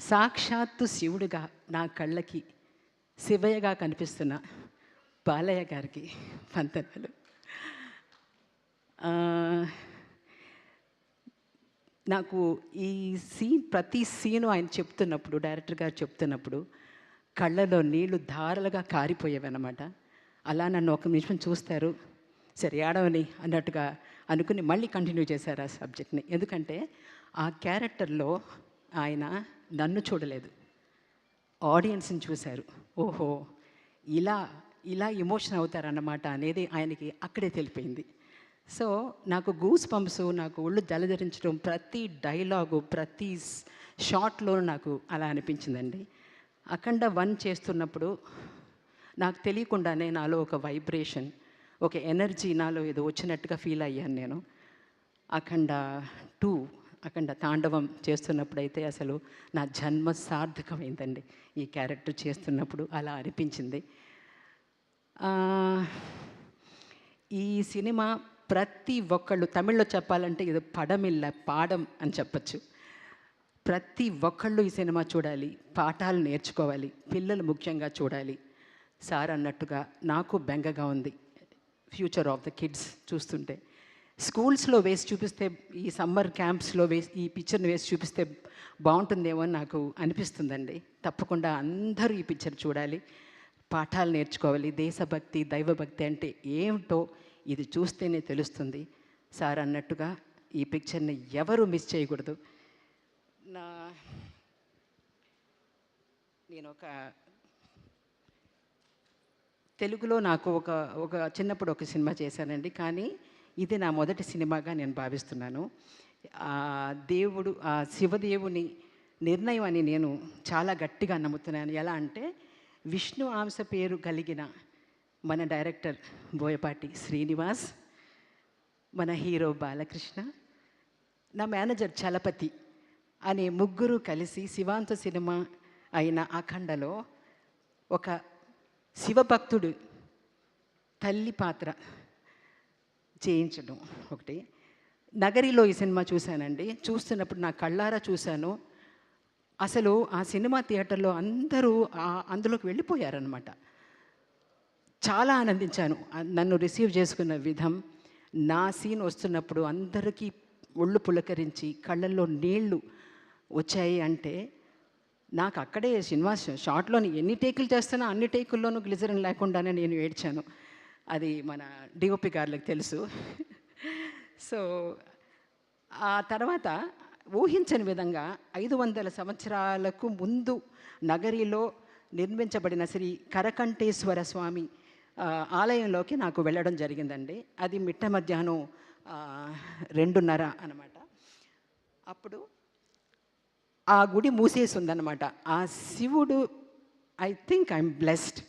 సాక్షాత్తు శివుడుగా నా కళ్ళకి శివయ్యగా కనిపిస్తున్న బాలయ్య గారికి వందనాలు. నాకు ఈ ప్రతి సీను ఆయన చెప్తున్నప్పుడు, డైరెక్టర్ గారు చెప్తున్నప్పుడు కళ్ళలో నీళ్లు ధారలుగా కారిపోయేవన్నమాట. అలా నన్ను ఒక నిమిషం చూస్తారు, సరే ఏడవని అన్నట్టుగా అనుకుని మళ్ళీ కంటిన్యూ చేశారు ఆ సబ్జెక్ట్ని. ఎందుకంటే ఆ క్యారెక్టర్లో ఆయన నన్ను చూడలేదు, ఆడియన్స్ని చూశారు. ఓహో, ఇలా ఇలా ఎమోషన్ అవుతారన్నమాట అనేది ఆయనకి అక్కడే తెలిపోయింది. సో నాకు గూస్ పంప్స్, నాకు ఒళ్ళు జలధరించడం, ప్రతి డైలాగు, ప్రతి షాట్లో నాకు అలా అనిపించిందండి. అఖండ 1 చేస్తున్నప్పుడు నాకు తెలియకుండానే నాలో ఒక వైబ్రేషన్, ఒక ఎనర్జీ నాలో ఏదో వచ్చినట్టుగా ఫీల్ అయ్యాను నేను. అఖండ 2, అఖండ తాండవం చేస్తున్నప్పుడైతే అసలు నా జన్మ సార్థకమైందండి. ఈ క్యారెక్టర్ చేస్తున్నప్పుడు అలా అనిపించింది. ఈ సినిమా ప్రతి ఒక్కళ్ళు, తమిళ్లో చెప్పాలంటే ఇది పడమిల్ల పాడం అని చెప్పచ్చు. ప్రతి ఒక్కళ్ళు ఈ సినిమా చూడాలి, పాఠాలు నేర్చుకోవాలి, పిల్లలు ముఖ్యంగా చూడాలి. సార్ అన్నట్టుగా నాకు బెంగగా ఉంది ఫ్యూచర్ ఆఫ్ ద కిడ్స్ చూస్తుంటే. స్కూల్స్లో వేసి చూపిస్తే, ఈ సమ్మర్ క్యాంప్స్లో వేసి ఈ పిక్చర్ని వేసి చూపిస్తే బాగుంటుందేమో అని నాకు అనిపిస్తుందండి. తప్పకుండా అందరూ ఈ పిక్చర్ చూడాలి, పాఠాలు నేర్చుకోవాలి. దేశభక్తి, దైవభక్తి అంటే ఏమిటో ఇది చూస్తేనే తెలుస్తుంది. సార్ అన్నట్టుగా ఈ పిక్చర్ని ఎవరు మిస్ చేయకూడదు. నేను తెలుగులో నాకు ఒక చిన్నప్పుడు ఒక సినిమా చేశానండి, కానీ ఇది నా మొదటి సినిమాగా నేను భావిస్తున్నాను. దేవుడు, శివదేవుని నిర్ణయం అని నేను చాలా గట్టిగా నమ్ముతున్నాను. ఎలా అంటే, విష్ణు అంశ పేరు కలిగిన మన డైరెక్టర్ బోయపాటి శ్రీనివాస్, మన హీరో బాలకృష్ణ, నా మేనేజర్ చలపతి అనే ముగ్గురు కలిసి శివాంత సినిమా అయిన అఖండలో ఒక శివభక్తుడు తల్లి పాత్ర చేయించడం ఒకటి. నగరిలో ఈ సినిమా చూశానండి. చూస్తున్నప్పుడు నా కళ్ళారా చూశాను. అసలు ఆ సినిమా థియేటర్లో అందరూ అందులోకి వెళ్ళిపోయారనమాట. చాలా ఆనందించాను నన్ను రిసీవ్ చేసుకున్న విధం. నా సీన్ వస్తున్నప్పుడు అందరికీ ఒళ్ళు పులకరించి కళ్ళల్లో నీళ్లు వచ్చాయి. అంటే నాకు అక్కడే సినిమా షార్ట్లోని ఎన్ని టేకులు చేస్తున్నా అన్ని టేకుల్లోనూ గ్లిజరిన్ లేకుండానే నేను ఏడ్చాను. అది మన డిఓపి గారికి తెలుసు. సో ఆ తర్వాత ఊహించని విధంగా 500 సంవత్సరాలకు ముందు నగరిలో నిర్మించబడిన శ్రీ కరకంఠేశ్వర స్వామి ఆలయంలోకి నాకు వెళ్ళడం జరిగిందండి. అది మిట్ట మధ్యాహ్నం 2:30 అన్నమాట. అప్పుడు ఆ గుడి మూసేసి ఉందన్నమాట. ఆ శివుడు, ఐ థింక్ ఐఎమ్ బ్లెస్డ్.